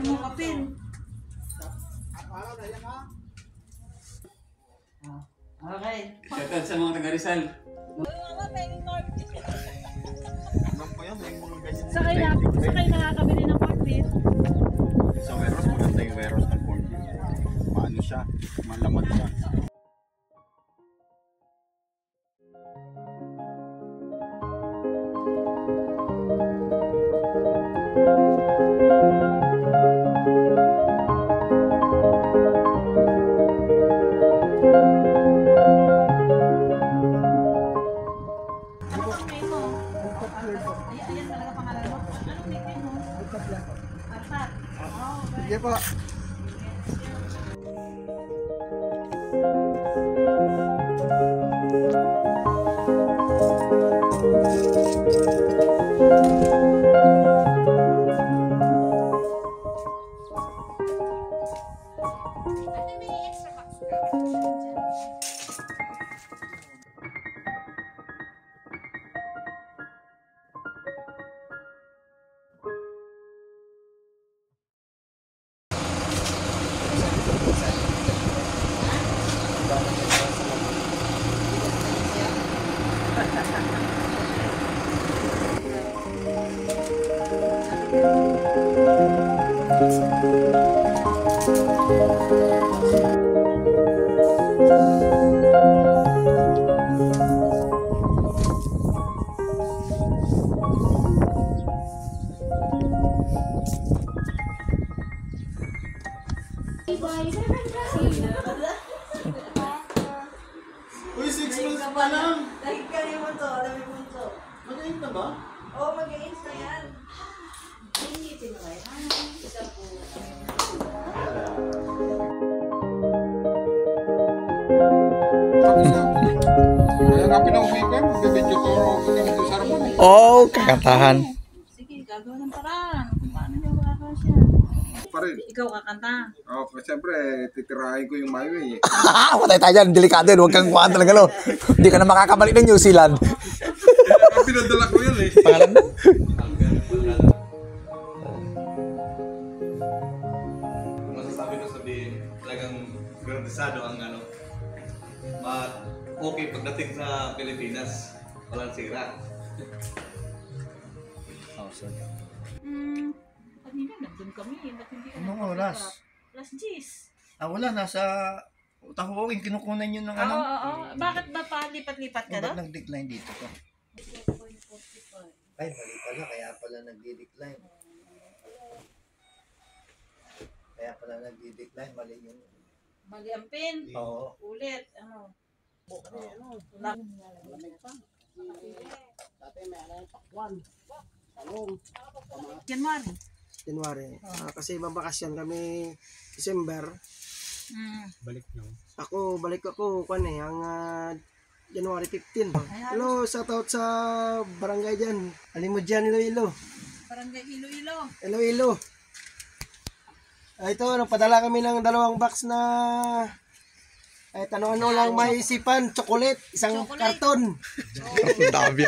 mo kapin. Okay. Shoutout sa mga taga Rizal. Sakay nakakabili ng corn beef. Sa warehouse, maganda yung warehouse ng corn beef. Maano siya, malaman siya. Ayan talaga pangalan mo. Anong nickname mo? Arpat. Sige po. Uy, 6 months pa lang! Dahil mo to, dami mo to. Mag-8 na ba? Oo, mag-i-ins na yan. Initin mo kayo. Isa po. Kaya nga pinauwi ko, magbibidyo ko kami sa Ramon. Oh, kakantahan. Sige, gagawa ng paraan. Kung paano niya makakasya. Pa rin. Ikaw kakanta. Oh, siyempre, titirahin ko yung Mayway eh. Patay tayo dyan, delikado yun. Huwag kang kuhaan talaga, no? Hindi ka na makakabalik ng New Zealand. Pinadala ko yun eh. Pangalan mo? Masasabi ko sabihin, talagang garantisado ang ano. Okay pagdating sa Pilipinas, walang sira. Kanina nandun kami. Ba't hindi ka Anong nakapagka? oras? Alas 10. Wala, nasa Tahuogin, kinukunan yun ng Oo, ano. oo. Bakit ba pa lipat-lipat ka Ba't daw? nag-decline dito to? 4.45. Ay, mali pala, kaya pala nag-decline. Kaya pala nag-decline, mali yung... Mali ang pin. Oo. Ulit. Ano? January. January. Kasi babakasyon kami December. Ako, balik ako, ang January 15. Hello, shout out sa barangay dyan. Alim mo dyan, Iloilo. Barangay Iloilo. Iloilo. Ito, nagpadala kami ng 2 box na ano lang maisipan, chocolate, isang karton. Ang dami.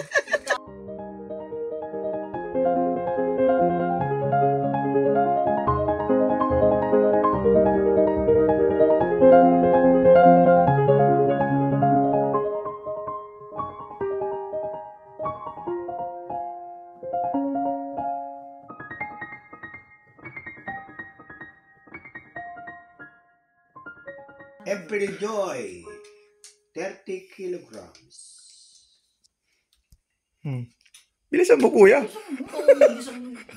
April Joy, 30 kilograms. Bilisan mo, kuya.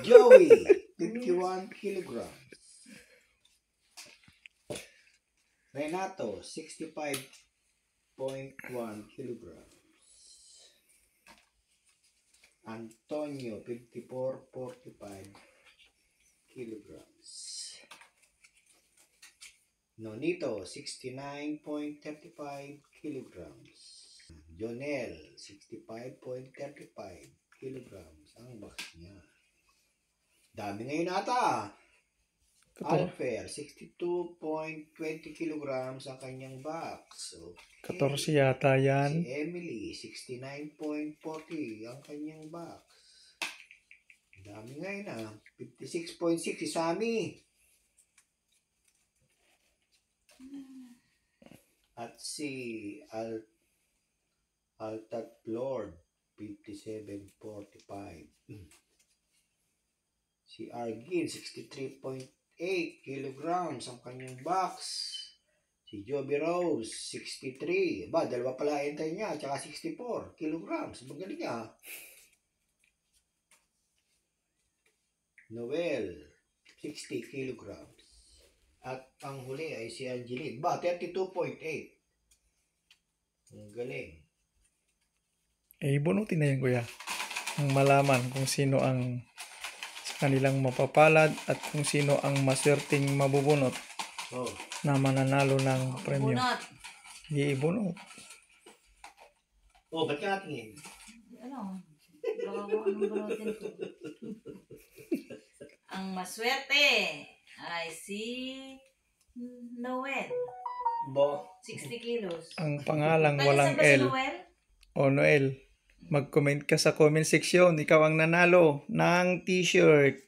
Joey, 51 kilograms. Renato, 65.1 kilograms. Antonio, 54.45 kilograms. Nonito, 69.35 kilograms. Jonel, 65.35 kilograms ang box niya. Dami ngayon ata. Alfer, 62.20 kilograms ang kanyang box. Okay. 14 yata yan. Si Emily, 69.40 ang kanyang box. Dami ngayon 56.6 si Sammy. At si Altat Lord, 57.45. Si Argin, 63.8 kilograms ang kanyang box. Si Joby Rose, 63. Ba, dalawa pala entry niya, tsaka 64 kilograms. Magaling niya. Noel, 60 kilograms. At ang huli ay si Angeline. Ba, 32.8. Ang galing. Eh, bunutin na yan, kuya. Ang malaman kung sino ang sa kanilang mapapalad at kung sino ang maswerteng mabubunot Oh. na mananalo ng premyo. Bunot. Iibunot. Oh, ba't ka natingin? Ano? Baka kung anong bunutin ko. Ang maswerte ay si Noel. Bo. 60 kilos. Ang pangalang Taga walang saan ba si L. Noel? O Noel, mag-comment ka sa comment section. Ikaw ang nanalo ng t-shirt.